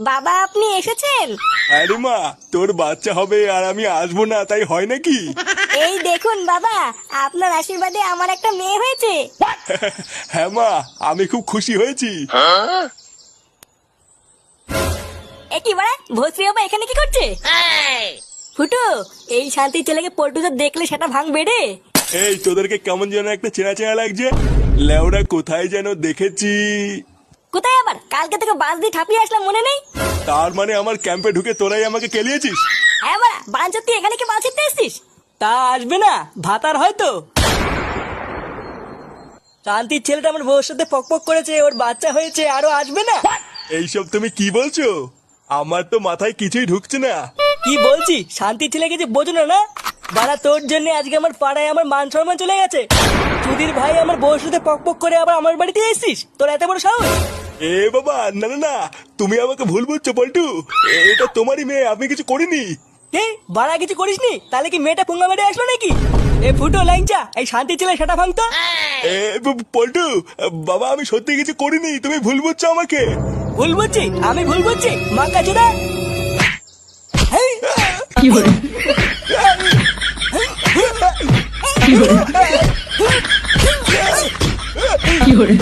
বাবা আপনি এসেছেন? আরে মা, তোর বাচ্চা হবে আর আমি আসবো না তাই হয় নাকি? এই দেখুন বাবা, আপনার আশীর্বাদে আমার একটা মেয়ে হয়েছে। হ্যাঁ মা, আমি খুব খুশি হয়েছি। এ কি বাড়া, ভস্রী বাবা এখানে কি করছে? ফুটো, এই শান্তির ছেলেকে পল্টুদের দেখলে সেটা ভাঙবে রে। এই তোদেরকে কেমন যেন একটা চেনা চেনা লাগছে। লেওরা কোথায় যেন দেখেছি। কোথায় আবার? কালকে থেকে বাস দিয়ে ঠাপিয়ে আসলাম, মনে নেই? তার মানে আমার ক্যাম্পে ঢুকে তোরাই আমাকে কেলিয়েছিস? হ্যাঁ বাড়া, বাঞ্চোদ তুই এখানে কি মাল ছিটতে এসছিস? তা আসবে না, ভাতার হয়তো। শান্তির ছেলেটা আমার বউর সাথে পকপক করেছে, ওর বাচ্চা হয়েছে, আরো আসবে না? এইসব তুমি কি বলছো? আমার তো মাথায় কিছুই ঢুকছে না। কি বলছি, শান্তির ছেলেকে যে বোঝো না না? বাড়া তোর জন্য আজকে আমার পাড়ায় আমার মান সম্মান চলে গেছে। সুধীর ভাই আমার বউর সাথে পকপক করে আবার আমার বাড়িতে এসেছিস, তোর এত বড় সাহস? এ বাবা, না না না, তুমি আমাকে ভুল বুঝছো পল্টু। এটা তোমারই মেয়ে, আমি কিছু করিনি। কে বাড়া কিছু করিসনি? তাহলে কি মেয়েটা পুঙ্গা মেরে আসলো নাকি? এ ফুটো লাইনচা, এই শান্তির ছেলে সেটা ভাঙতো। এ পল্টু, বাবা আমি সত্যি কিছু করিনি, তুমি ভুল বুঝছো আমাকে। ভুল বুঝছি? আমি ভুল বুঝছি? মাকা চোদা। কি hore